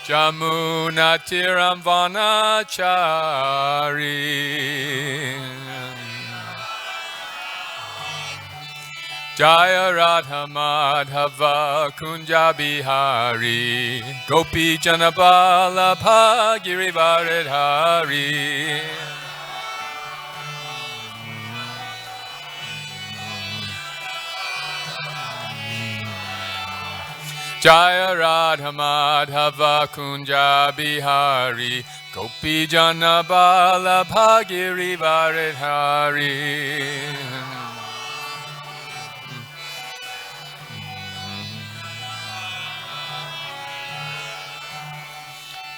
Jamunatiram Vanachari Jaya Radha Madhava Kunja Bihari Gopi Janabala Bhagiri Varidhari Jaya Radha Madhava Kunja Bihari Gopi Janabala Bhagiri Varidhari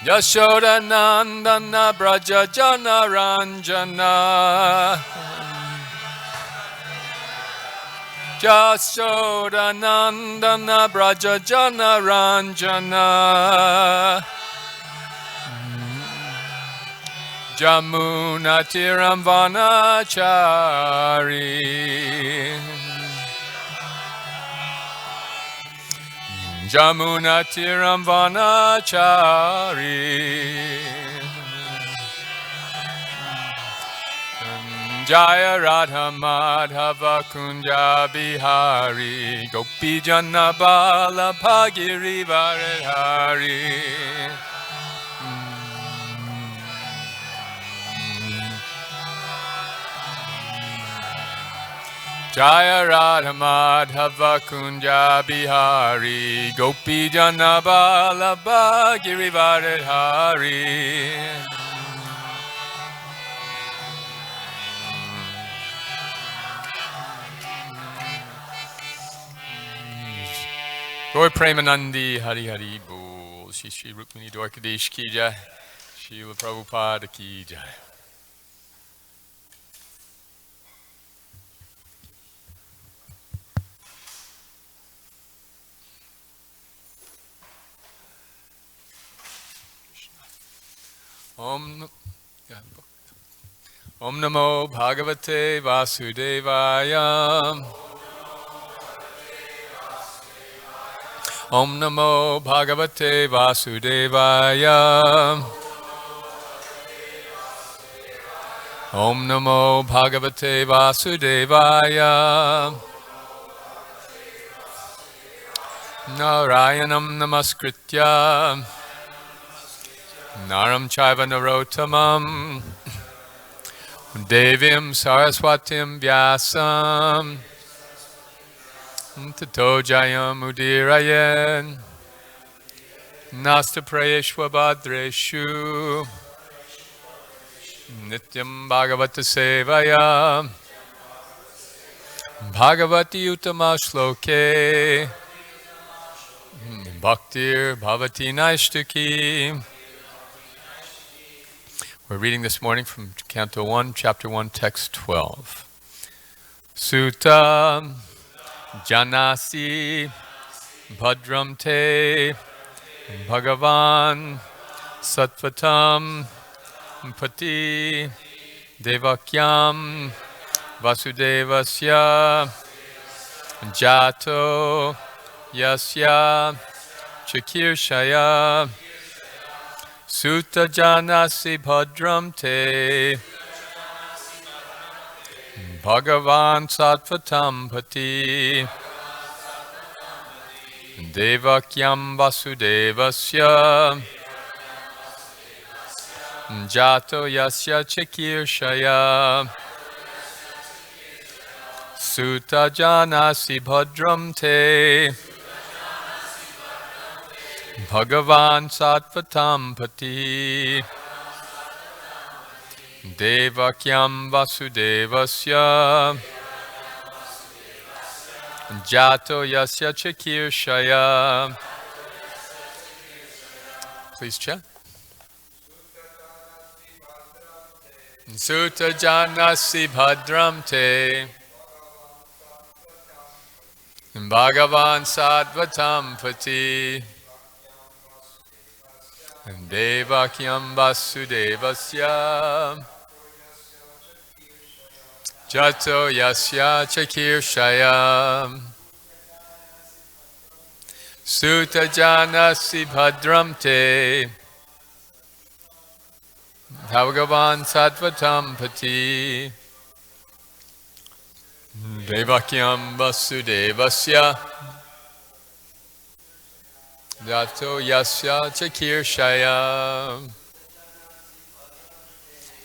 Yashoda Nandana Braja Jana Ranjana Yashoda Nandana Braja Jana Ranjana Jamuna Tiram Vanachari Jamuna Tiram Vanachari Jaya Radha Madhava Kunja Bihari Gopi Janabala Bhagiri Varidhari Jaya Radha Madhava Kunja Bihari Gopi Janabala Bhagiri Varidhari Gaur Premanandi Hari Hari Bol Shri Shri Rukmini Dwarkadesh Ki Jai Srila Prabhupada Ki Jai Om Namo Bhagavate Vasudevaya Om Namo Bhagavate Vasudevaya Om Namo Bhagavate Vasudevaya Narayanam Namaskritya Naram Chaiva Narottamam Devim Saraswatim Vyasam Tato Jayam Udirayen Nasta Prayeshwa Bhadreshu Nityam Bhagavata Sevaya Bhagavati Uttama Shloke Bhaktir Bhavati Naishtaki. We're reading this morning from Canto 1, Chapter 1, Text 12. Sutta Janasi Bhadram Te Bhagavan Sattvatam Pati Devakyam Vasudevasya Jato Yasya Chakirshaya Sutta Janasi Bhadram Te Bhagavan Sattvatam Pati Devakyam Vasudevasya Jato Yasya Chakirshaya Sutta Janasi Bhadram Te Bhagavan Sattvatam Pati Devakyam Vasudevasya Jato Yasya Chakirshaya. Please chant. Sutta Janasi Bhadram Te Bhagavan Sattvatam Pati Devakyam Vasudevasya Jato Yasya Chakirshaya Sutta janasi bhadram te Bhagavan sattvatam pati Devakyam vasudevasya Jato yasya chakirshaya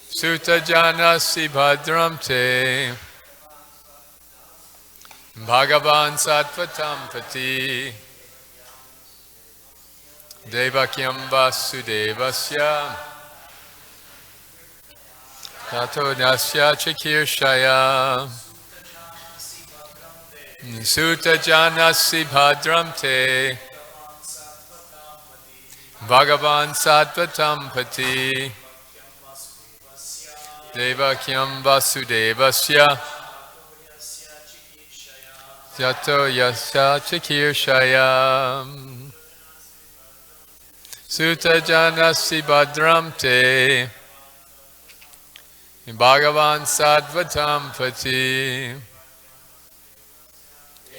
Sutta janasi bhadram te Bhagavan sattvatam pati Devakyam vasudevasya Tato Dasya Chakirshaya Sutta Janasi Bhadram Te Bhagavan Sattvatam Pati Devakyam Vasudevasya Tato Yasya Chakirshaya Sutta Janasi Bhadram Te Bhagavan Sattvatam Pati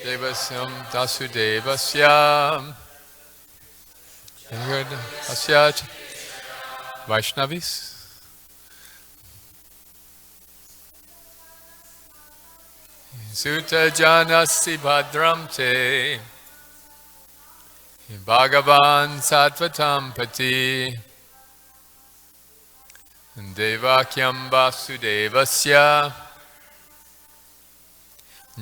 Devasyam Dasudevasya Asya Vaishnavis Sutta Janasi Bhadram Te Bhagavan Sattvatam Pati Devakyam Vasudevasya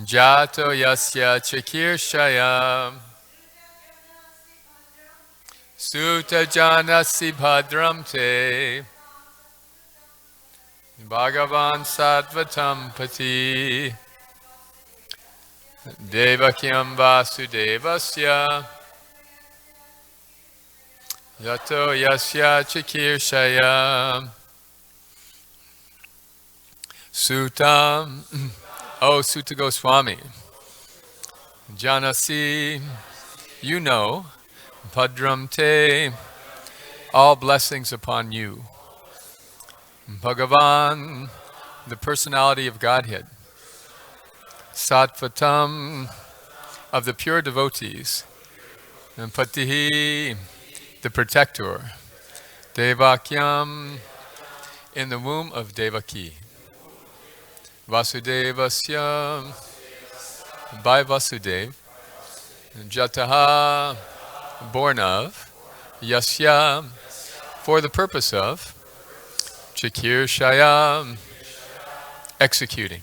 Jato Yasya Chakirshaya Sutta Janasi Bhadram Te Bhagavan Sattvatam Pati Devakyam Vasudevasya Jato Yasya Chakirshaya Sutta, oh Sutta Goswami, Janasi, you know, Bhadram Te, all blessings upon you. Bhagavan, the personality of Godhead. Sattvatam, of the pure devotees. And Patihi, the protector. Devakyam, in the womb of Devaki. Vasudevasya, by Vasudev, Jataha, born of, Yasya, for the purpose of, Chakirshaya, executing.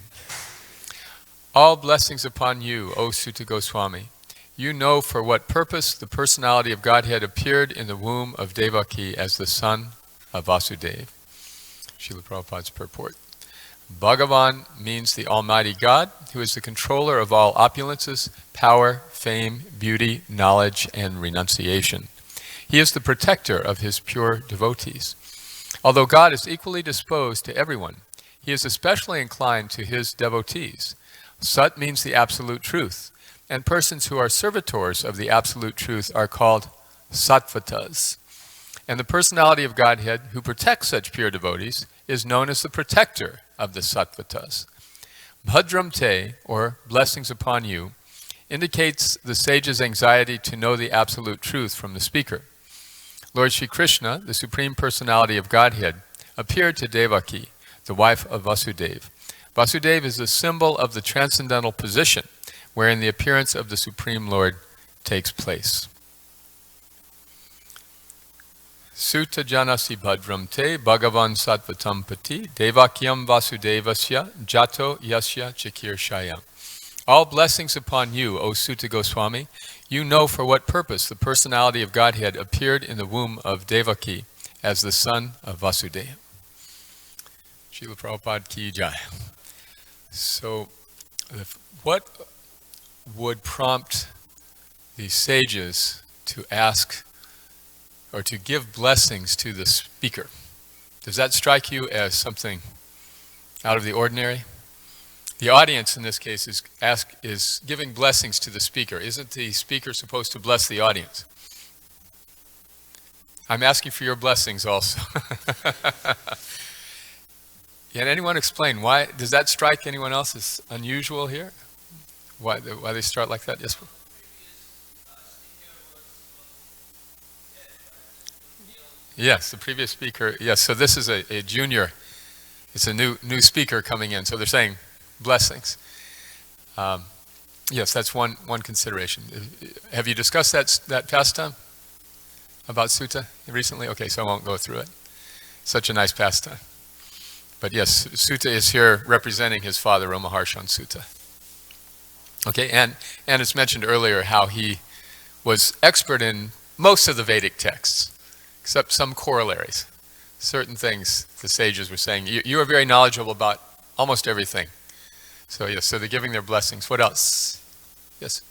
All blessings upon you, O Sutta Goswami. You know for what purpose the personality of Godhead appeared in the womb of Devaki as the son of Vasudeva. Srila Prabhupada's purport. Bhagavan means the Almighty God, who is the controller of all opulences, power, fame, beauty, knowledge, and renunciation. He is the protector of his pure devotees. Although God is equally disposed to everyone, he is especially inclined to his devotees. Sat means the absolute truth, and persons who are servitors of the absolute truth are called sattvatas. And the personality of Godhead, who protects such pure devotees, is known as the protector of the sattvatas. Bhadram te, or blessings upon you, indicates the sage's anxiety to know the absolute truth from the speaker. Lord Shri Krishna, the Supreme Personality of Godhead, appeared to Devaki, the wife of Vasudeva. Vasudeva is a symbol of the transcendental position wherein the appearance of the Supreme Lord takes place. Sutta Janasi Bhadram Te Bhagavan Sattvatam Pati Devakyam Vasudevasya Jato Yasya Chakirshaya. All blessings upon you, O Sutta Goswami. You know for what purpose the personality of Godhead appeared in the womb of Devaki as the son of Vasudeva. Srila Prabhupada Ki Jai. So, what would prompt the sages to ask or to give blessings to the speaker? Does that strike you as something out of the ordinary? The audience in this case is giving blessings to the speaker. Isn't the speaker supposed to bless the audience? I'm asking for your blessings also. Can anyone explain why? Does that strike anyone else as unusual here? Why they start like that? Yes. Yes, the previous speaker. Yes, so this is a junior. It's a new speaker coming in. So they're saying blessings. Yes, that's one consideration. Have you discussed that pastime about sutta recently? Okay, so I won't go through it. Such a nice pastime. But yes, Sutta is here representing his father, Ramaharshan Sutta. Okay, and it's mentioned earlier how he was expert in most of the Vedic texts, except some corollaries. Certain things the sages were saying. You are very knowledgeable about almost everything. So yes, so they're giving their blessings. What else? Yes?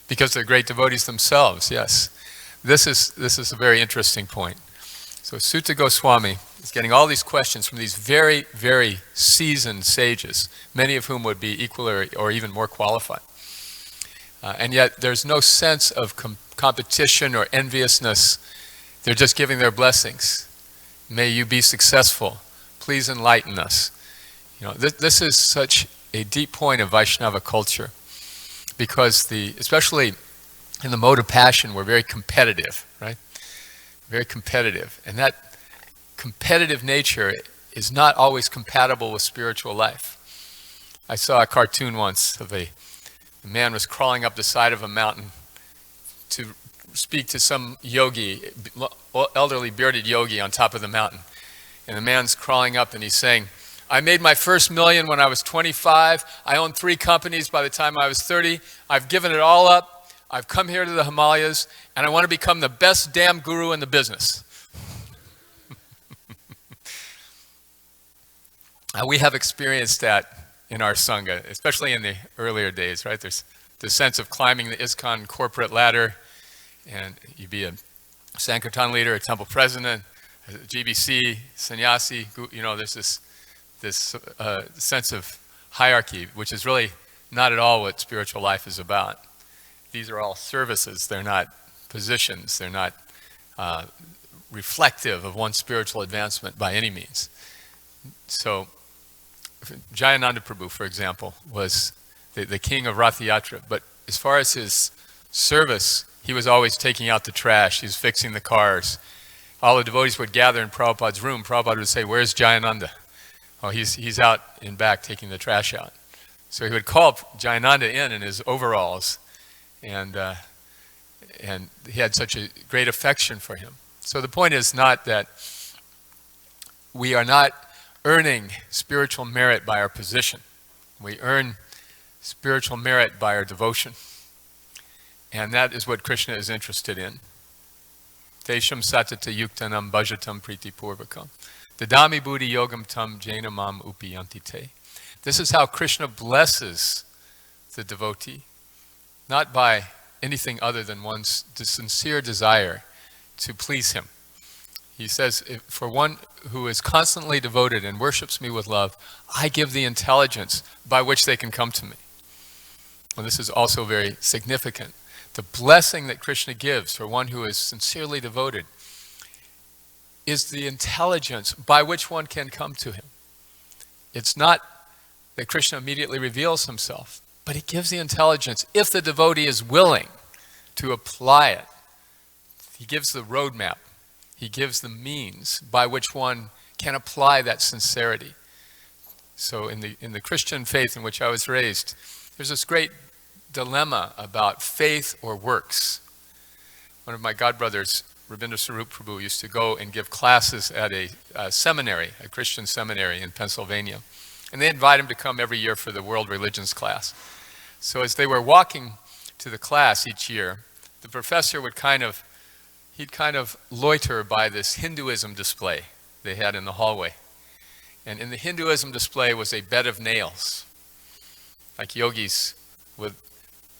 Because they're great devotees themselves, yes. This is a very interesting point. So Sutta Goswami is getting all these questions from these very, very seasoned sages, many of whom would be equal or even more qualified. And yet there's no sense of competition or enviousness. They're just giving their blessings. May you be successful. Please enlighten us. This is such a deep point of Vaishnava culture, because especially in the mode of passion, we're very competitive, right? Very competitive. And that competitive nature is not always compatible with spiritual life. I saw a cartoon once of a man was crawling up the side of a mountain to speak to some yogi, elderly bearded yogi on top of the mountain. And the man's crawling up and he's saying, I made my first million when I was 25. I owned 3 companies by the time I was 30. I've given it all up. I've come here to the Himalayas, and I want to become the best damn guru in the business. We have experienced that in our Sangha, especially in the earlier days, right? There's the sense of climbing the ISKCON corporate ladder, and you be a Sankirtan leader, a temple president, a GBC, sannyasi, there's this sense of hierarchy, which is really not at all what spiritual life is about. These are all services. They're not positions. They're not reflective of one's spiritual advancement by any means. So Jayananda Prabhu, for example, was the king of Ratha Yatra, but as far as his service, he was always taking out the trash. He was fixing the cars. All the devotees would gather in Prabhupada's room. Prabhupada would say, where's Jayananda? Oh, he's out in back taking the trash out. So he would call Jayananda in his overalls, and he had such a great affection for him. So the point is not that we are not earning spiritual merit by our position. We earn spiritual merit by our devotion. And that is what Krishna is interested in. Tesham satata yuktanam bhajatam priti purvakam. Dadami buddhi yogam tam jena mam upiyanti te. This is how Krishna blesses the devotee, not by anything other than one's sincere desire to please him. He says, for one who is constantly devoted and worships me with love, I give the intelligence by which they can come to me. And this is also very significant. The blessing that Krishna gives for one who is sincerely devoted is the intelligence by which one can come to him. It's not that Krishna immediately reveals himself, but he gives the intelligence if the devotee is willing to apply it. He gives the roadmap. He gives the means by which one can apply that sincerity. So in the Christian faith in which I was raised, there's this great dilemma about faith or works. One of my godbrothers, Rabindra Sarup Prabhu, used to go and give classes at a seminary, a Christian seminary in Pennsylvania. And they invite him to come every year for the world religions class. So as they were walking to the class each year, the professor would he'd kind of loiter by this Hinduism display they had in the hallway. And in the Hinduism display was a bed of nails. Like yogis would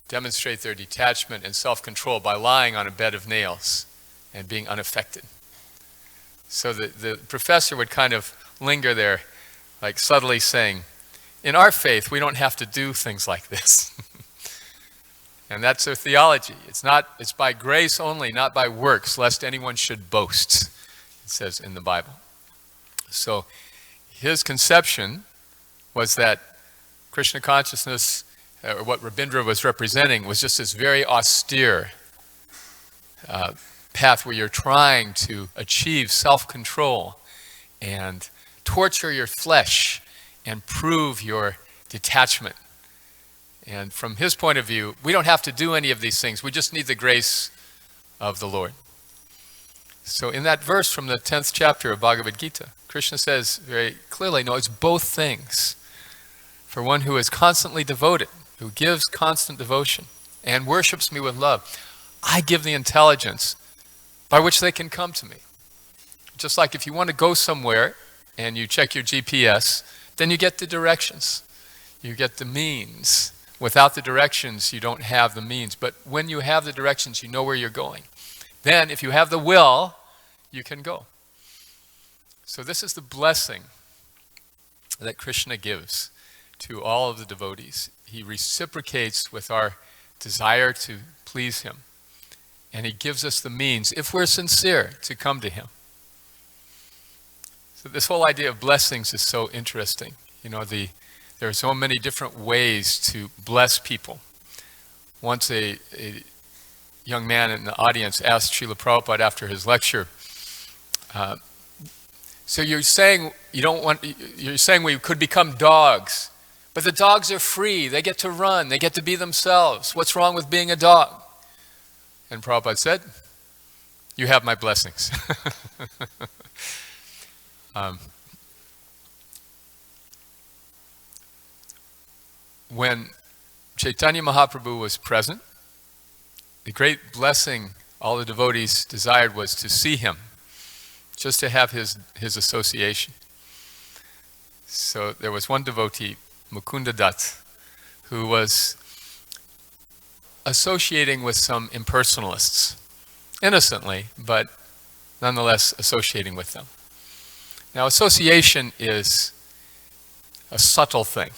demonstrate their detachment and self-control by lying on a bed of nails and being unaffected. So the professor would kind of linger there, like subtly saying, in our faith, we don't have to do things like this. And that's their theology. It's by grace only, not by works, lest anyone should boast, it says in the Bible. So his conception was that Krishna consciousness, or what Rabindra was representing, was just this very austere path where you're trying to achieve self-control and torture your flesh and prove your detachment. And from his point of view, we don't have to do any of these things. We just need the grace of the Lord. So in that verse from the 10th chapter of Bhagavad Gita, Krishna says very clearly, no, it's both things. For one who is constantly devoted, who gives constant devotion and worships me with love, I give the intelligence by which they can come to me. Just like if you want to go somewhere and you check your GPS, then you get the directions. You get the means. Without the directions, you don't have the means. But when you have the directions, you know where you're going. Then, if you have the will, you can go. So this is the blessing that Krishna gives to all of the devotees. He reciprocates with our desire to please him. And he gives us the means, if we're sincere, to come to him. So this whole idea of blessings is so interesting. You know, there are so many different ways to bless people. Once a young man in the audience asked Srila Prabhupada after his lecture, so you're saying we could become dogs, but the dogs are free, they get to run, they get to be themselves. What's wrong with being a dog? And Prabhupada said, you have my blessings. When Chaitanya Mahaprabhu was present, the great blessing all the devotees desired was to see him, just to have his association. So there was one devotee, Mukunda Dutt, who was associating with some impersonalists, innocently, but nonetheless associating with them. Now, association is a subtle thing.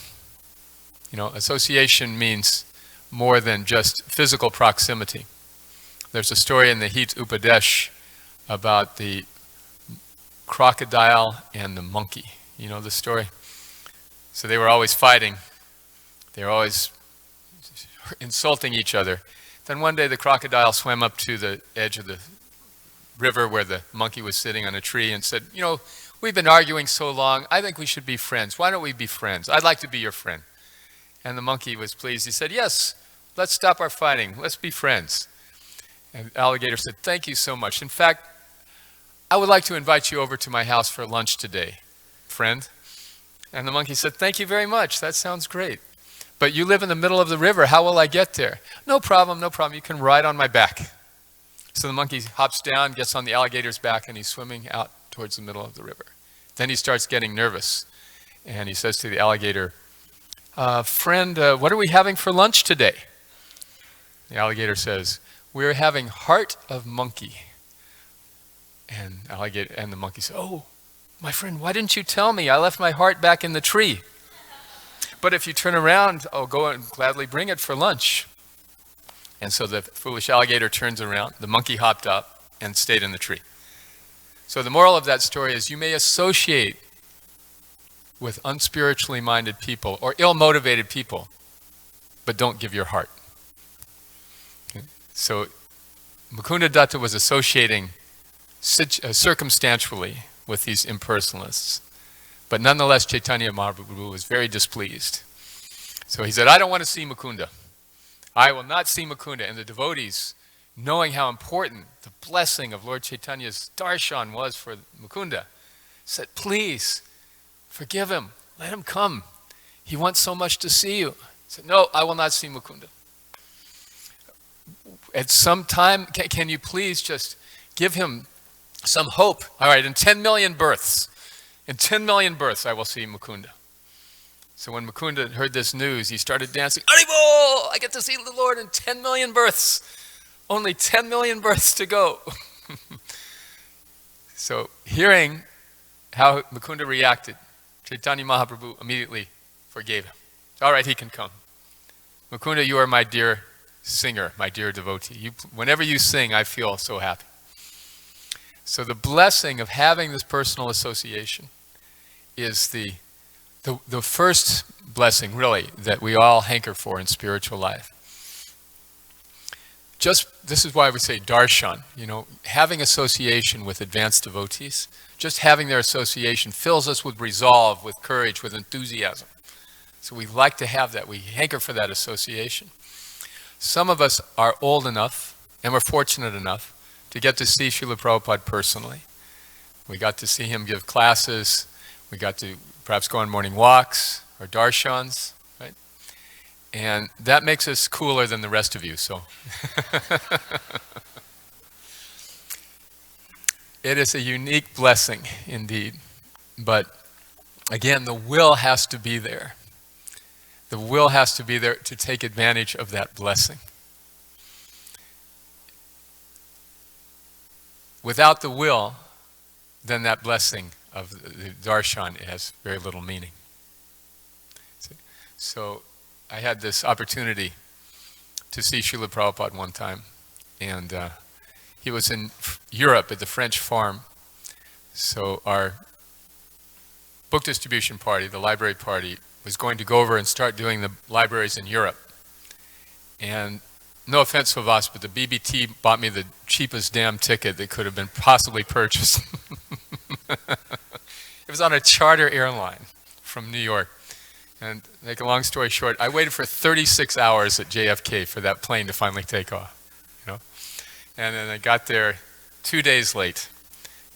You know, association means more than just physical proximity. There's a story in the Hit Upadesh about the crocodile and the monkey. You know the story? So they were always fighting. They were always insulting each other. Then one day the crocodile swam up to the edge of the river where the monkey was sitting on a tree and said, you know, we've been arguing so long, I think we should be friends. Why don't we be friends? I'd like to be your friend. And the monkey was pleased. He said, yes, let's stop our fighting. Let's be friends. And the alligator said, thank you so much. In fact, I would like to invite you over to my house for lunch today, friend. And the monkey said, thank you very much. That sounds great. But you live in the middle of the river. How will I get there? No problem, no problem. You can ride on my back. So the monkey hops down, gets on the alligator's back, and he's swimming out towards the middle of the river. Then he starts getting nervous. And he says to the alligator, friend, what are we having for lunch today? The alligator says, we're having heart of monkey. And the monkey says, oh, my friend, why didn't you tell me? I left my heart back in the tree. But if you turn around, I'll go and gladly bring it for lunch. And so the foolish alligator turns around. The monkey hopped up and stayed in the tree. So the moral of that story is you may associate with unspiritually minded people or ill-motivated people, but don't give your heart. Okay? So Mukunda Datta was associating circumstantially with these impersonalists. But nonetheless, Chaitanya Mahaprabhu was very displeased. So he said, I don't want to see Mukunda. I will not see Mukunda. And the devotees, knowing how important the blessing of Lord Chaitanya's darshan was for Mukunda, said, please, forgive him. Let him come. He wants so much to see you. He said, no, I will not see Mukunda. At some time, can you please just give him some hope? All right, in 10 million births, I will see Mukunda. So when Mukunda heard this news, he started dancing. Haribol! I get to see the Lord in 10 million births. Only 10 million births to go. So hearing how Mukunda reacted, Chaitanya Mahaprabhu immediately forgave him. All right, he can come. Mukunda, you are my dear singer, my dear devotee. Whenever you sing, I feel so happy. So the blessing of having this personal association is the first blessing, really, that we all hanker for in spiritual life. this is why we say darshan, having association with advanced devotees, just having their association fills us with resolve, with courage, with enthusiasm. So we like to have that. We hanker for that association. Some of us are old enough, and we're fortunate enough, to get to see Srila Prabhupada personally. We got to see him give classes. We got to perhaps go on morning walks or darshans, right? And that makes us cooler than the rest of you, so. It is a unique blessing indeed. But again, the will has to be there. The will has to be there to take advantage of that blessing. Without the will, then that blessing of the darshan has very little meaning. So I had this opportunity to see Srila Prabhupada one time, and he was in Europe at the French farm. So our book distribution party, the library party, was going to go over and start doing the libraries in Europe. And no offense to Vas, but the BBT bought me the cheapest damn ticket that could have been possibly purchased. It was on a charter airline from New York. And make a long story short, I waited for 36 hours at JFK for that plane to finally take off. And then I got there 2 days late.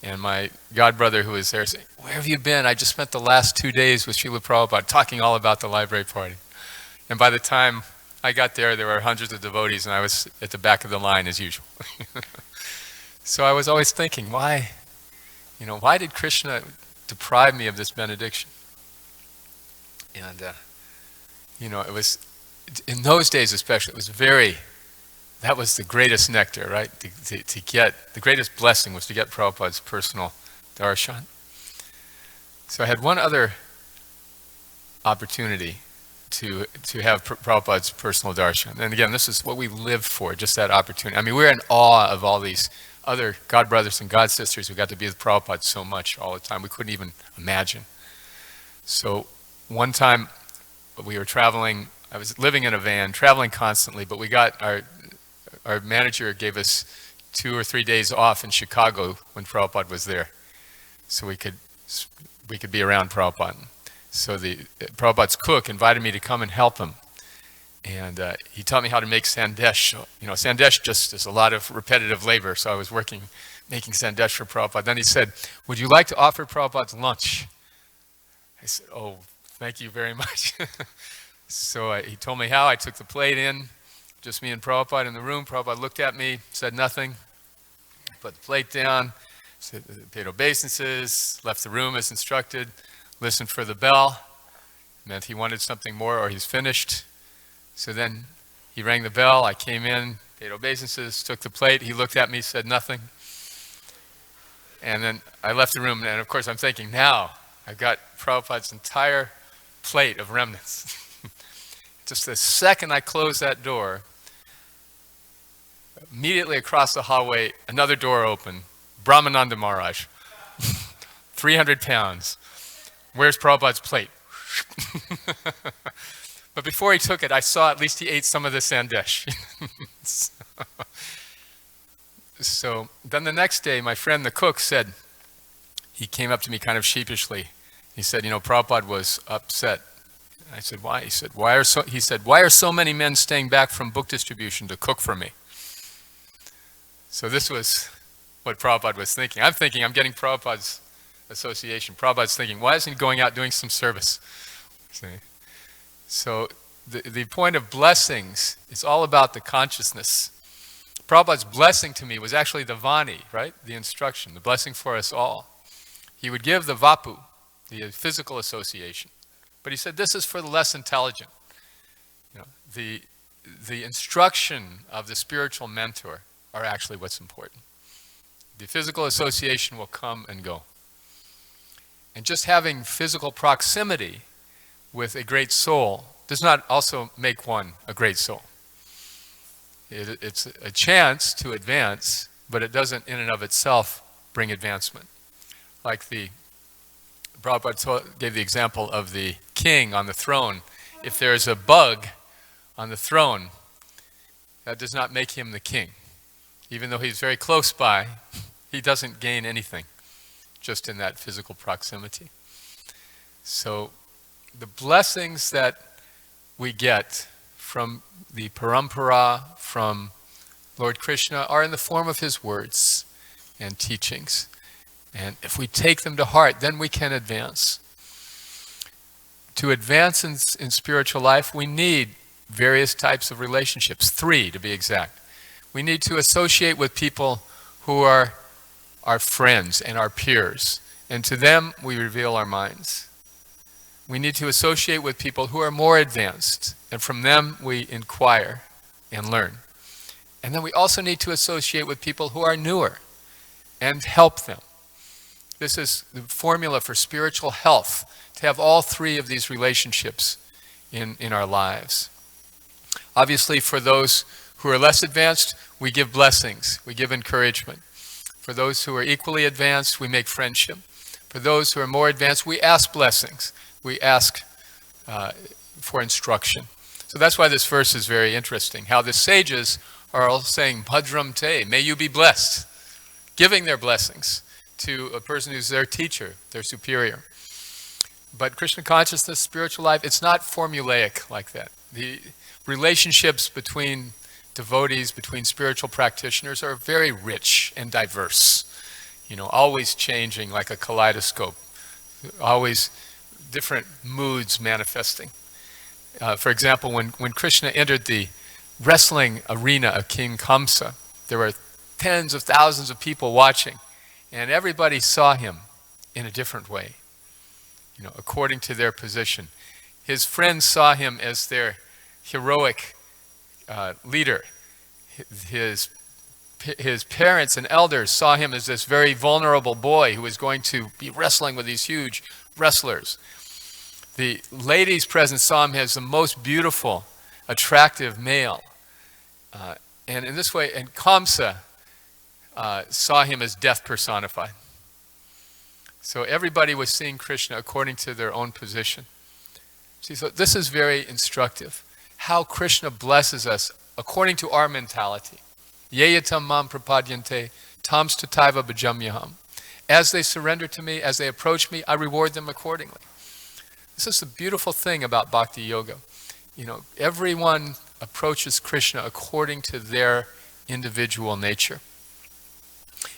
And my godbrother who was there said, "Where have you been? I just spent the last 2 days with Srila Prabhupada talking all about the library party." And by the time I got there, there were hundreds of devotees, and I was at the back of the line as usual. So I was always thinking, why did Krishna deprive me of this benediction? And, it was, in those days especially, that was the greatest nectar, right? To get, the greatest blessing was to get Prabhupada's personal darshan. So I had one other opportunity to have Prabhupada's personal darshan. And again, this is what we live for, just that opportunity. I mean, we're in awe of all these other God brothers and God sisters who got to be with Prabhupada so much all the time. We couldn't even imagine. So one time we were traveling, I was living in a van, traveling constantly, but we got our manager gave us 2 or 3 days off in Chicago when Prabhupada was there. So we could be around Prabhupada. So Prabhupada's cook invited me to come and help him. And he taught me how to make sandesh. So, sandesh just is a lot of repetitive labor. So I was making sandesh for Prabhupada. Then he said, "Would you like to offer Prabhupada's lunch?" I said, "Oh, thank you very much." So he told me how. I took the plate in, just me and Prabhupada in the room. Prabhupada looked at me, said nothing, put the plate down, paid obeisances, left the room as instructed, listened for the bell, meant he wanted something more or he's finished. So then he rang the bell, I came in, paid obeisances, took the plate, he looked at me, said nothing. And then I left the room, and of course I'm thinking, now I've got Prabhupada's entire plate of remnants. Just the second I closed that door, immediately across the hallway, another door opened. Brahmananda Maharaj, 300 pounds. "Where's Prabhupada's plate?" But before he took it, I saw at least he ate some of the sandesh. So then the next day, my friend the cook said, he came up to me kind of sheepishly. He said, Prabhupada was upset. I said, "Why?" He said, "Why are so many men staying back from book distribution to cook for me?" So this was what Prabhupada was thinking. I'm thinking I'm getting Prabhupada's association. Prabhupada's thinking, why isn't he going out doing some service? See? So the point of blessings is all about the consciousness. Prabhupada's blessing to me was actually the vani, right? The instruction, the blessing for us all. He would give the vapu, the physical association. But he said, this is for the less intelligent. The instruction of the spiritual mentor are actually what's important. The physical association will come and go. And just having physical proximity with a great soul does not also make one a great soul. It's a chance to advance, but it doesn't in and of itself bring advancement. Like Prabhupada gave the example of the king on the throne. If there's a bug on the throne, that does not make him the king. Even though he's very close by, he doesn't gain anything just in that physical proximity. So the blessings that we get from the parampara, from Lord Krishna, are in the form of his words and teachings. And if we take them to heart, then we can advance. To advance in spiritual life, we need various types of relationships, 3 to be exact. We need to associate with people who are our friends and our peers, and to them we reveal our minds. We need to associate with people who are more advanced, and from them we inquire and learn. And then we also need to associate with people who are newer and help them. This is the formula for spiritual health, to have all 3 of these relationships in our lives. Obviously, for those who are less advanced, we give blessings, we give encouragement. For those who are equally advanced, we make friendship. For those who are more advanced, we ask blessings. We ask for instruction. So that's why this verse is very interesting. How the sages are all saying, Bhadram te, may you be blessed, giving their blessings to a person who's their teacher, their superior. But Krishna consciousness, spiritual life, it's not formulaic like that. The relationships between devotees, between spiritual practitioners are very rich and diverse. Always changing like a kaleidoscope. Always different moods manifesting. For example, when Krishna entered the wrestling arena of King Kamsa, there were tens of thousands of people watching, and everybody saw him in a different way, according to their position. His friends saw him as their heroic leader. His parents and elders saw him as this very vulnerable boy who was going to be wrestling with these huge wrestlers. The ladies present saw him as the most beautiful, attractive male. And in this way, and Kamsa saw him as death personified. So everybody was seeing Krishna according to their own position. See, so this is very instructive. How Krishna blesses us according to our mentality. Yeyatam mam prapadyante tams tataiva bhajamyaham. As they surrender to me, as they approach me, I reward them accordingly. This is the beautiful thing about bhakti yoga. Everyone approaches Krishna according to their individual nature.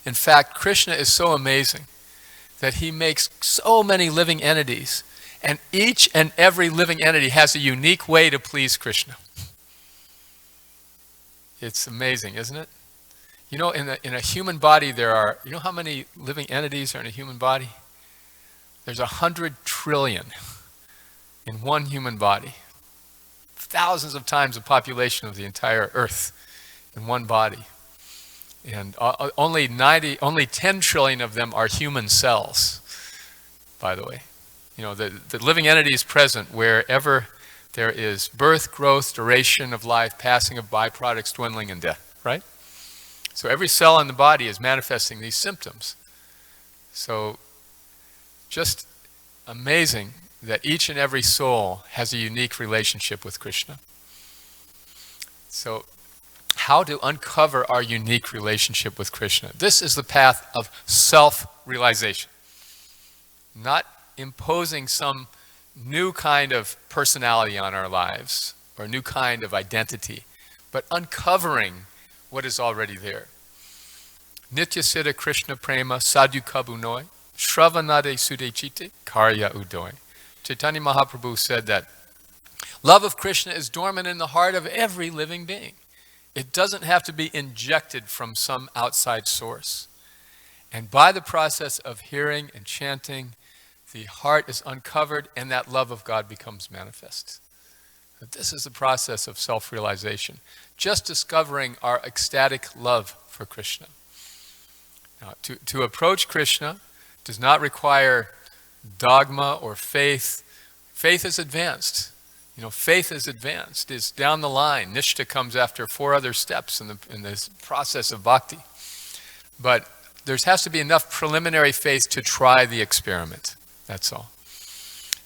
In fact, Krishna is so amazing that he makes so many living entities, and each and every living entity has a unique way to please Krishna. It's amazing, isn't it? In a human body there are, how many living entities are in a human body? There's 100 trillion in one human body. Thousands of times the population of the entire earth in one body. And only 10 trillion of them are human cells, by the way. The living entity is present wherever there is birth, growth, duration of life, passing of byproducts, dwindling, and death, right? So every cell in the body is manifesting these symptoms. So just amazing that each and every soul has a unique relationship with Krishna. So how to uncover our unique relationship with Krishna? This is the path of self-realization. Not imposing some new kind of personality on our lives, or new kind of identity, but uncovering what is already there. Nitya Siddha Krishna Prema Sadhu Kabunoi Shravanade Sudechite Karya Udoi. Chaitanya Mahaprabhu said that love of Krishna is dormant in the heart of every living being. It doesn't have to be injected from some outside source. And by the process of hearing and chanting, the heart is uncovered and that love of God becomes manifest. But this is the process of self-realization. Just discovering our ecstatic love for Krishna. Now, to approach Krishna does not require dogma or faith. Faith is advanced. Faith is advanced. It's down the line. Nishta comes after 4 other steps in this process of bhakti. But there has to be enough preliminary faith to try the experiment. That's all.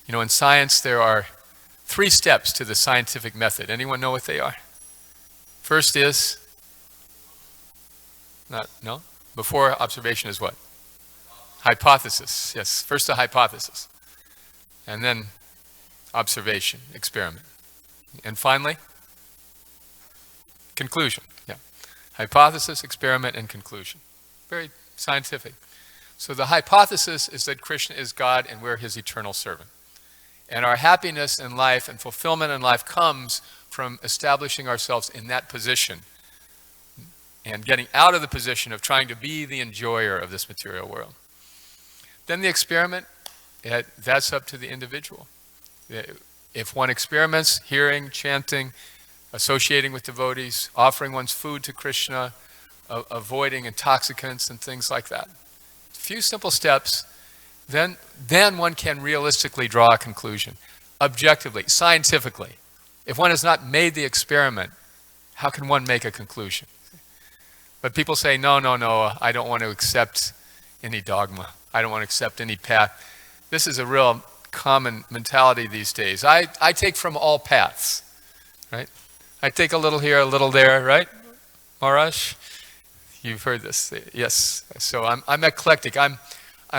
In science there are 3 steps to the scientific method. Anyone know what they are? First is, no? Before observation is what? Hypothesis. Yes, first a hypothesis. And then observation, experiment. And finally, conclusion. Yeah. Hypothesis, experiment, and conclusion. Very scientific. So the hypothesis is that Krishna is God and we're his eternal servant. And our happiness in life and fulfillment in life comes from establishing ourselves in that position and getting out of the position of trying to be the enjoyer of this material world. Then the experiment, that's up to the individual. If one experiments, hearing, chanting, associating with devotees, offering one's food to Krishna, avoiding intoxicants and things like that. A few simple steps, then one can realistically draw a conclusion. Objectively, scientifically. If one has not made the experiment, how can one make a conclusion? But people say, no, I don't want to accept any dogma. I don't want to accept any path. This is a real common mentality these days. I take from all paths, right? I take a little here, a little there, right? Maharaj, you've heard this. Yes. So I'm eclectic. I'm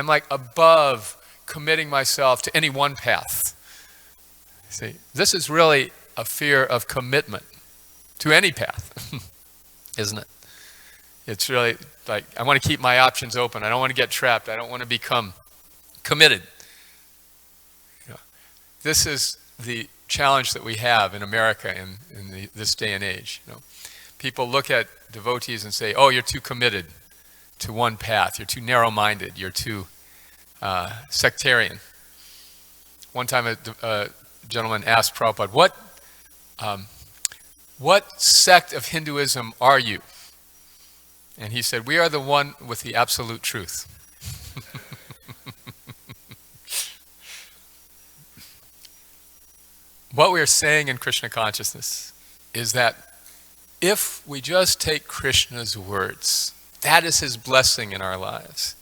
like above committing myself to any one path. See, this is really a fear of commitment to any path, isn't it? It's really like, I want to keep my options open. I don't want to get trapped. I don't want to become committed. You know, this is the challenge that we have in America in this day and age. You know, people look at devotees and say, oh, you're too committed to one path. You're too narrow-minded. You're too sectarian. One time a gentleman asked Prabhupada, what sect of Hinduism are you? And he said, we are the one with the absolute truth. What we are saying in Krishna consciousness is that if we just take Krishna's words, that is his blessing in our lives.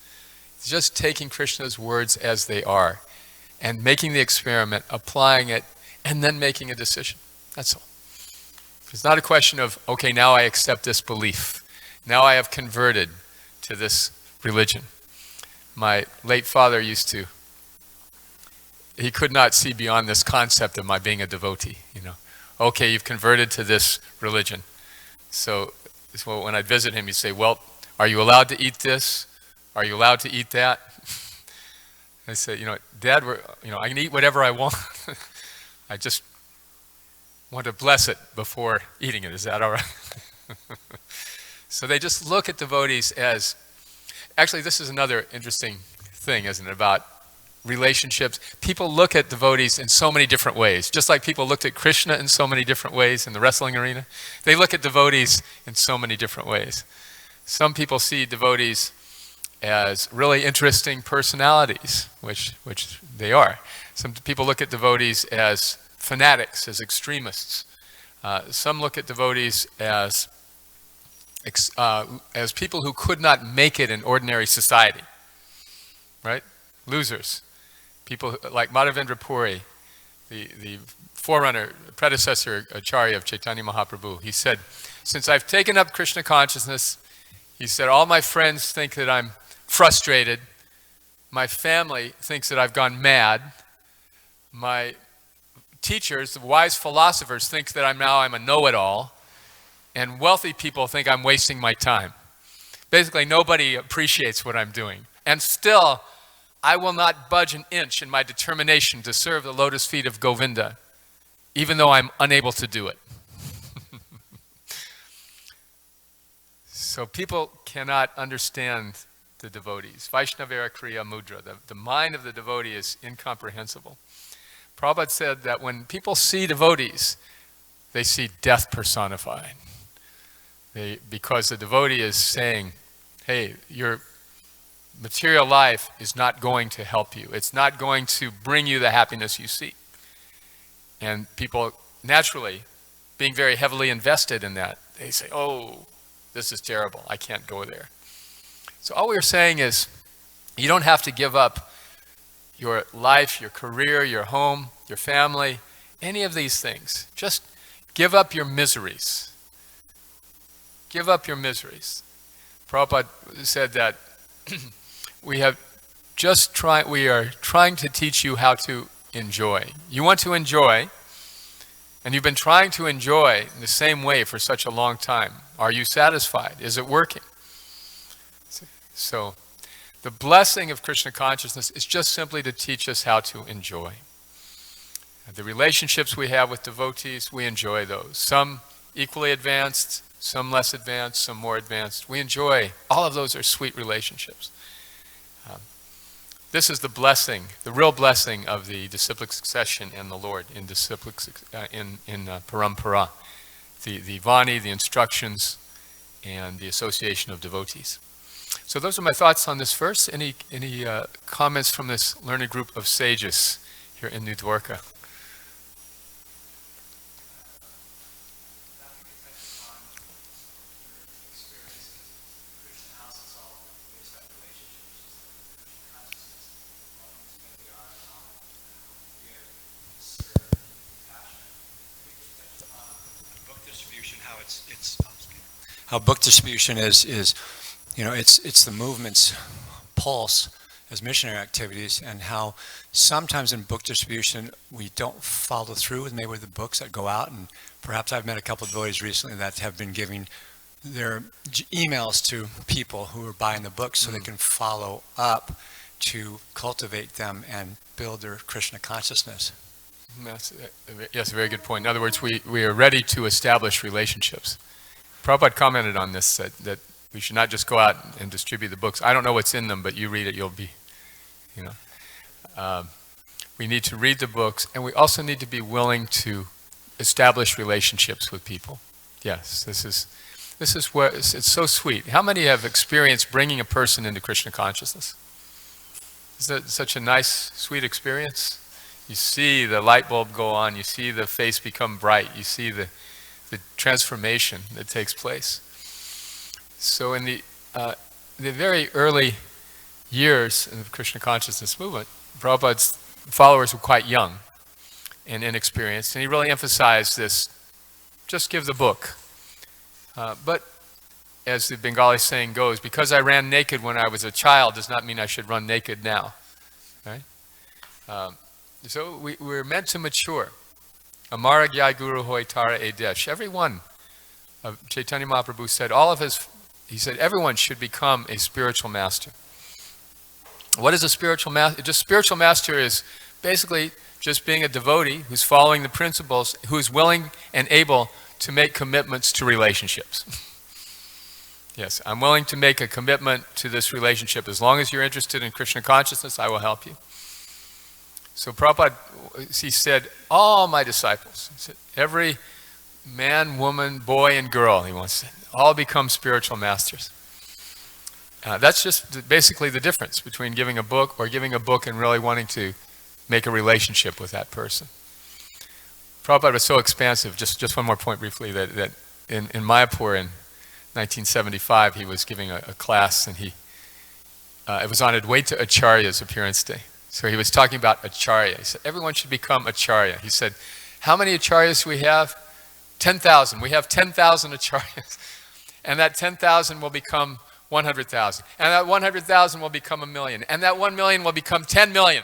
It's just taking Krishna's words as they are and making the experiment, applying it, and then making a decision. That's all. It's not a question of, okay, now I accept this belief. Now I have converted to this religion. My late father he could not see beyond this concept of my being a devotee, you know. Okay, you've converted to this religion. So when I'd visit him, he'd say, well, are you allowed to eat this? Are you allowed to eat that? I say, Dad, I can eat whatever I want. I just want to bless it before eating it. Is that all right? So they just look at devotees as, actually this is another interesting thing, isn't it, about relationships. People look at devotees in so many different ways, just like people looked at Krishna in so many different ways in the wrestling arena. They look at devotees in so many different ways. Some people see devotees as really interesting personalities, which they are. Some people look at devotees as fanatics, as extremists. Some look at devotees as people who could not make it in ordinary society, right? Losers. People like Madhavendra Puri, the forerunner, predecessor Acharya of Chaitanya Mahaprabhu. He said, since I've taken up Krishna consciousness, he said, all my friends think that I'm frustrated. My family thinks that I've gone mad. My teachers, the wise philosophers, think that I'm a know-it-all. And wealthy people think I'm wasting my time. Basically, nobody appreciates what I'm doing. And still, I will not budge an inch in my determination to serve the lotus feet of Govinda, even though I'm unable to do it. So people cannot understand the devotees. Vaishnavera Kriya Mudra, the mind of the devotee is incomprehensible. Prabhupada said that when people see devotees, they see death personified. Because the devotee is saying, hey, your material life is not going to help you. It's not going to bring you the happiness you seek. And people naturally, being very heavily invested in that, they say, oh, this is terrible. I can't go there. So all we're saying is, you don't have to give up your life, your career, your home, your family, any of these things. Just give up your miseries. Give up your miseries. Prabhupada said that we are trying to teach you how to enjoy. You want to enjoy, and you've been trying to enjoy in the same way for such a long time. Are you satisfied? Is it working? So, the blessing of Krishna consciousness is just simply to teach us how to enjoy. The relationships we have with devotees, we enjoy those. Some equally advanced, some less advanced, some more advanced. We enjoy. All of those are sweet relationships. This is the blessing, the real blessing of the disciplic succession in the Lord, in parampara, the vani, the instructions, and the association of devotees. So those are my thoughts on this verse. Any comments from this learned group of sages here in New Dwarka? How book distribution is it's the movement's pulse as missionary activities, and how sometimes in book distribution we don't follow through with maybe the books that go out, and perhaps I've met a couple of devotees recently that have been giving their emails to people who are buying the books so they can follow up to cultivate them and build their Krishna consciousness. Yes, a very good point. In other words, we are ready to establish relationships. Prabhupada commented on this, that we should not just go out and distribute the books. I don't know what's in them, but you read it, you'll be, we need to read the books, and we also need to be willing to establish relationships with people. Yes, this is where it's so sweet. How many have experienced bringing a person into Krishna consciousness? Is that such a nice, sweet experience? You see the light bulb go on, you see the face become bright, you see the transformation that takes place. So in the very early years of the Krishna consciousness movement, Prabhupada's followers were quite young and inexperienced, and he really emphasized this, just give the book. But as the Bengali saying goes, because I ran naked when I was a child does not mean I should run naked now. Right? So we're meant to mature. Amara Gyai Guru Hoy Tara Edesh. Everyone, Chaitanya Mahaprabhu said, he said everyone should become a spiritual master. What is a spiritual master? Just spiritual master is basically just being a devotee who's following the principles, who's willing and able to make commitments to relationships. Yes, I'm willing to make a commitment to this relationship. As long as you're interested in Krishna consciousness, I will help you. So Prabhupada, he said, all my disciples, he said, every man, woman, boy, and girl, he wants to all become spiritual masters. That's just basically the difference between giving a book or giving a book and really wanting to make a relationship with that person. Prabhupada was so expansive, just one more point briefly, that in Mayapur in 1975, he was giving a class, and it was on Advaita Acharya's appearance day. So he was talking about Acharya. He said, everyone should become Acharya. He said, how many Acharyas do we have? 10,000. We have 10,000 Acharyas. And that 10,000 will become 100,000. And that 100,000 will become 1 million. And that 1 million will become 10 million.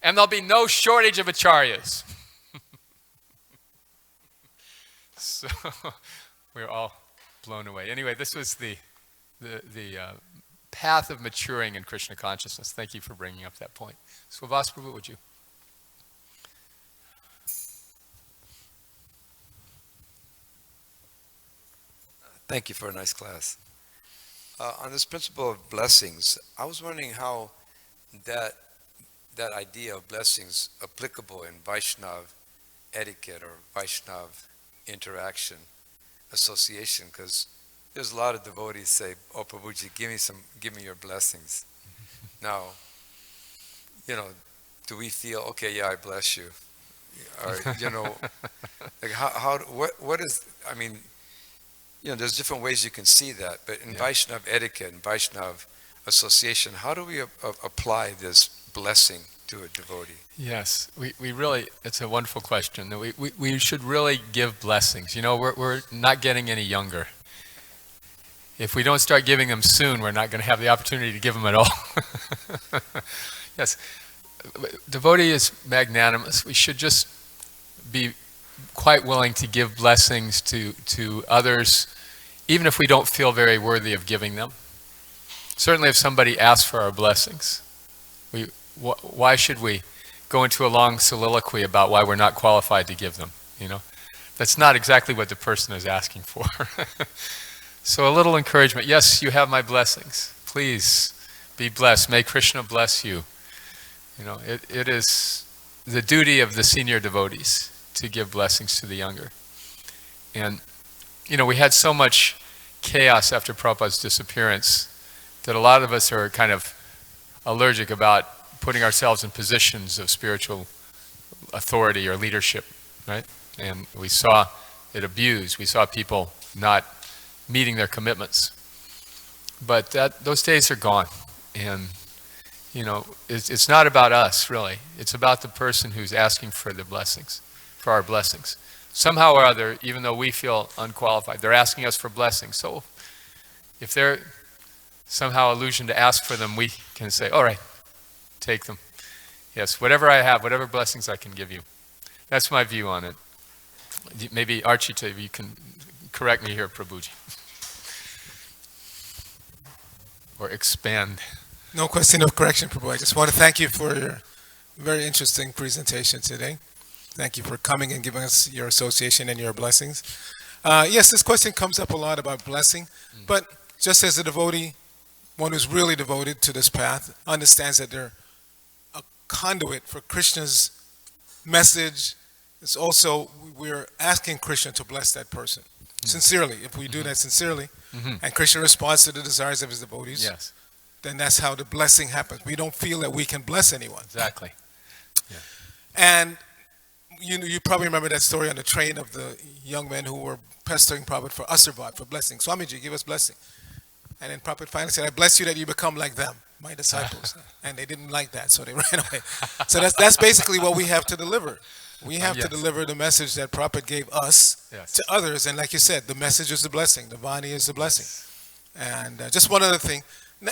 And there'll be no shortage of Acharyas. So we're all blown away. Anyway, this was the path of maturing in Krishna consciousness. Thank you for bringing up that point. Swavas Prabhu, would you? Thank you for a nice class. On this principle of blessings, I was wondering how that idea of blessings applicable in Vaishnav etiquette or Vaishnav interaction, association, because there's a lot of devotees say, "Oh, Prabhuji, give me your blessings." Now, do we feel, okay, yeah, I bless you, or like what is? I mean, there's different ways you can see that, but in Vaishnav etiquette and Vaishnav association, how do we apply this blessing to a devotee? Yes, we really, it's a wonderful question. We should really give blessings. We're not getting any younger. If we don't start giving them soon, we're not going to have the opportunity to give them at all. Yes, devotee is magnanimous. We should just be quite willing to give blessings to others, even if we don't feel very worthy of giving them. Certainly if somebody asks for our blessings, why should we go into a long soliloquy about why we're not qualified to give them, you know? That's not exactly what the person is asking for. So a little encouragement. Yes, you have my blessings. Please be blessed. May Krishna bless you. You know, it is the duty of the senior devotees to give blessings to the younger. And, you know, we had so much chaos after Prabhupada's disappearance that a lot of us are kind of allergic about putting ourselves in positions of spiritual authority or leadership, right? And we saw it abused. We saw people not meeting their commitments. But those days are gone. And, you know, it's not about us, really. It's about the person who's asking for the blessings, for our blessings. Somehow or other, even though we feel unqualified, they're asking us for blessings. So if they're somehow illusion to ask for them, we can say, all right, take them. Yes, whatever I have, whatever blessings I can give you. That's my view on it. Maybe Archita, you can correct me here, Prabhuji. Or expand. No question of correction, Prabhu. I just want to thank you for your very interesting presentation today. Thank you for coming and giving us your association and your blessings. Yes, this question comes up a lot about blessing, but just as a devotee, one who's really devoted to this path, understands that they're a conduit for Krishna's message. It's also, we're asking Krishna to bless that person. Sincerely, if we do that sincerely, and Krishna responds to the desires of his devotees, Yes, then that's how the blessing happens. We don't feel that we can bless anyone. exactly. And you probably remember that story on the train of the young men who were pestering Prabhupada for Asirvad, for blessing. Swamiji, give us blessing. And then Prabhupada finally said, I bless you that you become like them, my disciples. And they didn't like that, so they ran away. So that's basically what we have to deliver. We have to deliver the message that Prabhupada gave us to others. And like you said, the message is the blessing. The Vani is the blessing. And just one other thing.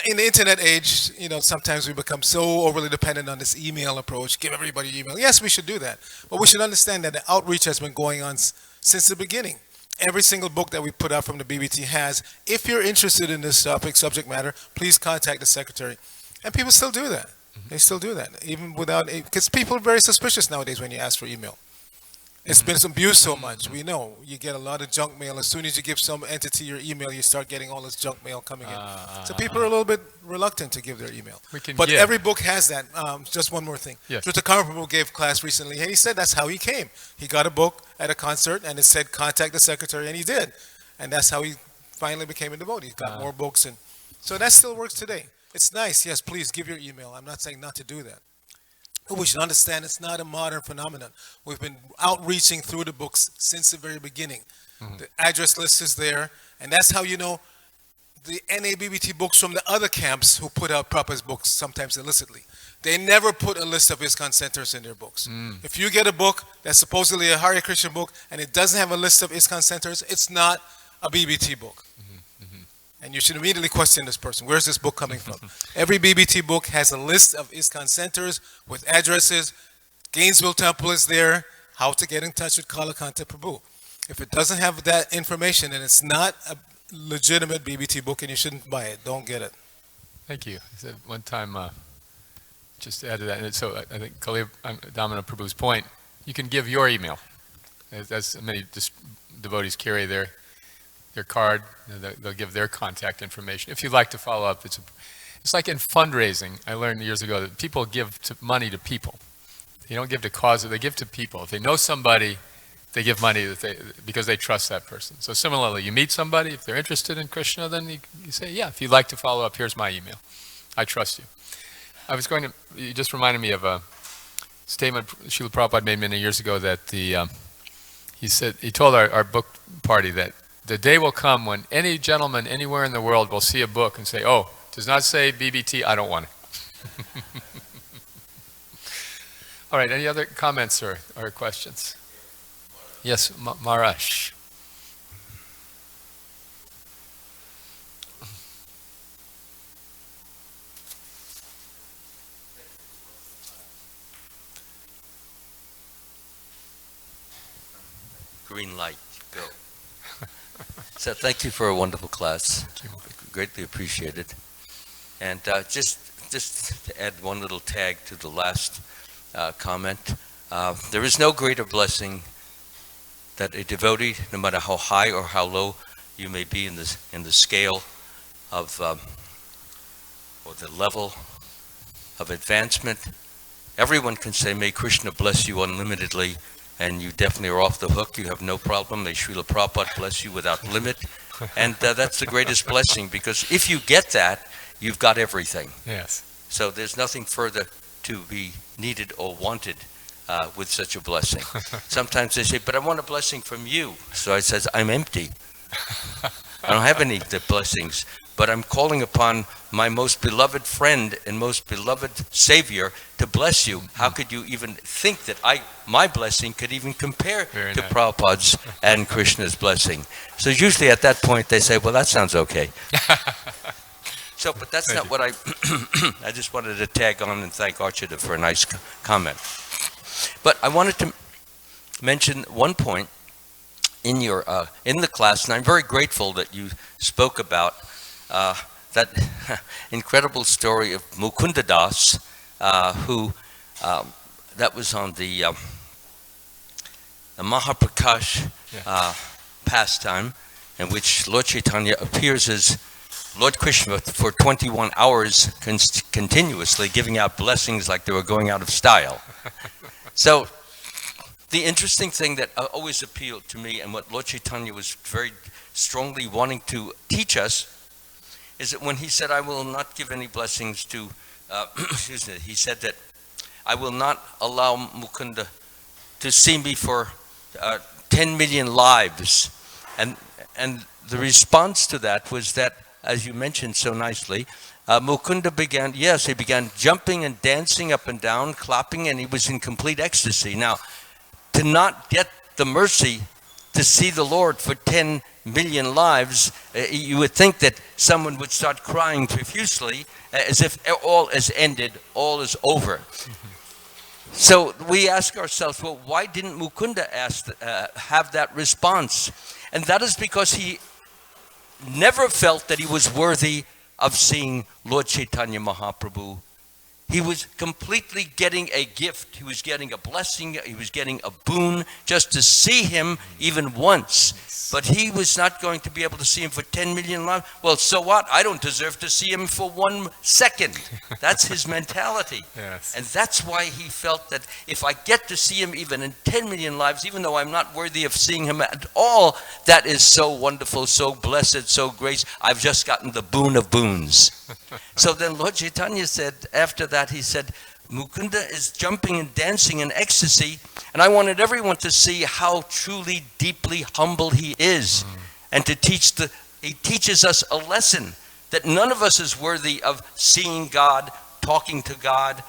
In the internet age, you know, sometimes we become so overly dependent on this email approach. Give everybody email. Yes, we should do that. But we should understand that the outreach has been going on since the beginning. Every single book that we put out from the BBT has, if you're interested in this topic, subject matter, please contact the secretary. And people still do that. They still do that, even without, because people are very suspicious nowadays when you ask for email. It's been abused so much. We know you get a lot of junk mail. As soon as you give some entity your email, you start getting all this junk mail coming in. So people are a little bit reluctant to give their email. But every book has that. Just one more thing. Yes. Kalakantha Prabhu gave class recently, and he said that's how he came. He got a book at a concert, and it said contact the secretary, and he did. And that's how he finally became a devotee. He got more books, and so that still works today. It's nice. Yes, please give your email. I'm not saying not to do that. But we should understand it's not a modern phenomenon. We've been outreaching through the books since the very beginning. The address list is there, and that's how you know the NABBT books from the other camps who put out Prabhupada's books, sometimes illicitly. They never put a list of ISKCON centers in their books. If you get a book that's supposedly a Hare Krishna book and it doesn't have a list of ISKCON centers, it's not a BBT book. And you should immediately question this person. Where's this book coming from? Every BBT book has a list of ISKCON centers with addresses. Gainesville Temple is there. How to get in touch with Kalakantha Prabhu. If it doesn't have that information, then it's not a legitimate BBT book and you shouldn't buy it. Don't get it. Thank you. I said one time, just to add to that, and so I think Damana Prabhu's point, you can give your email. As many devotees carry their card, they'll give their contact information. If you'd like to follow up, it's like in fundraising. I learned years ago that people give money to people. They don't give to causes, they give to people. If they know somebody, they give money because they trust that person. So similarly, you meet somebody, if they're interested in Krishna, then you say, yeah, if you'd like to follow up, here's my email. I trust you. You just reminded me of a statement Srila Prabhupada made many years ago that he told our book party that the day will come when any gentleman anywhere in the world will see a book and say, oh, it does not say BBT, I don't want it. All right, any other comments or questions? Yes, Marash. green light. Go. So thank you for a wonderful class. Greatly appreciated. And just to add one little tag to the last comment, there is no greater blessing that a devotee, no matter how high or how low you may be in the scale of or the level of advancement, everyone can say, "May Krishna bless you unlimitedly," and you definitely are off the hook. You have no problem. May Srila Prabhupada bless you without limit. And that's the greatest blessing, because if you get that, you've got everything. Yes. So there's nothing further to be needed or wanted with such a blessing. Sometimes they say, "But I want a blessing from you." So I says, "I'm empty. I don't have any the blessings, but I'm calling upon my most beloved friend and most beloved Savior to bless you." How could you even think that my blessing could even compare Very to nice. Prabhupada's and Krishna's blessing? So usually at that point they say, "Well, that sounds okay." So, but that's Thank not you. what I just wanted to tag on and thank Archita for a nice comment. But I wanted to mention one point in your in the class, and I'm very grateful that you spoke about that incredible story of Mukunda Das, who that was on the Mahaprakash pastime, in which Lord Chaitanya appears as Lord Krishna for 21 hours continuously, giving out blessings like they were going out of style. So the interesting thing that always appealed to me, and what Lord Chaitanya was very strongly wanting to teach us, is that when he said, "I will not give any blessings to," excuse me, he said that, "I will not allow Mukunda to see me for 10 million lives." And the response to that was that, as you mentioned so nicely, Mukunda began jumping and dancing up and down, clapping, and he was in complete ecstasy. Now, to not get the mercy to see the Lord for 10 million lives, you would think that someone would start crying profusely, as if all is ended, all is over. So we ask ourselves, well, why didn't Mukunda have that response? And that is because he never felt that he was worthy of seeing Lord Chaitanya Mahaprabhu. He was completely getting a gift. He was getting a blessing. He was getting a boon just to see him even once. But he was not going to be able to see him for 10 million lives. Well, so what? I don't deserve to see him for 1 second. That's his mentality. Yes. And that's why he felt that if I get to see him even in 10 million lives, even though I'm not worthy of seeing him at all, that is so wonderful, so blessed, so grace. I've just gotten the boon of boons. So then Lord Chaitanya said, after that, he said, Mukunda is jumping and dancing in ecstasy, and I wanted everyone to see how truly, deeply humble he is, and to he teaches us a lesson that none of us is worthy of seeing God, talking to God,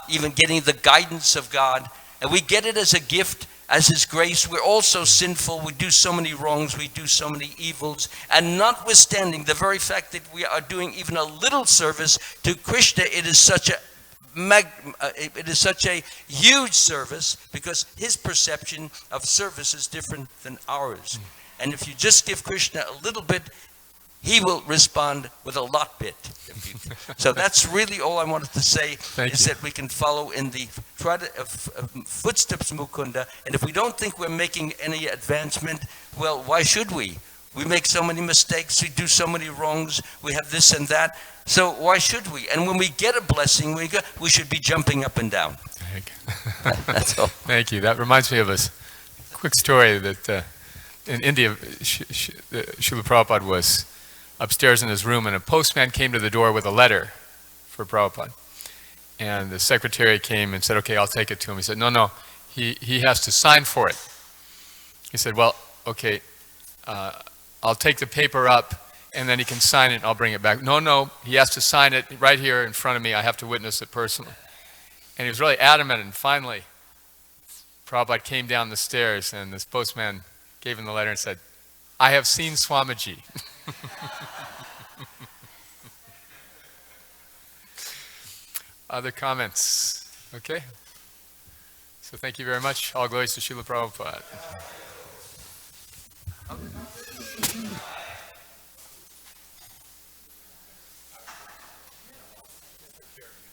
even getting the guidance of God, and we get it as a gift, as His grace. We're all so sinful, we do so many wrongs, we do so many evils, and notwithstanding the very fact that we are doing even a little service to Krishna, it is such a huge service, because his perception of service is different than ours. And if you just give Krishna a little bit, he will respond with a lot bit. So that's really all I wanted to say. That we can follow in the footsteps of Mukunda. And if we don't think we're making any advancement, well, why should we? We make so many mistakes, we do so many wrongs, we have this and that. So why should we? And when we get a blessing, we should be jumping up and down. That's all. Thank you. That reminds me of a quick story that in India, Srila Prabhupada was upstairs in his room, and a postman came to the door with a letter for Prabhupada. And the secretary came and said, "Okay, I'll take it to him." He said, No, he has to sign for it. He said, "Well, okay, I'll take the paper up, and then he can sign it, and I'll bring it back." No, he has to sign it right here in front of me. I have to witness it personally. And he was really adamant, and finally, Prabhupada came down the stairs, and this postman gave him the letter and said, "I have seen Swamiji." Other comments? Okay. So thank you very much. All glories to Srila Prabhupada. Bye.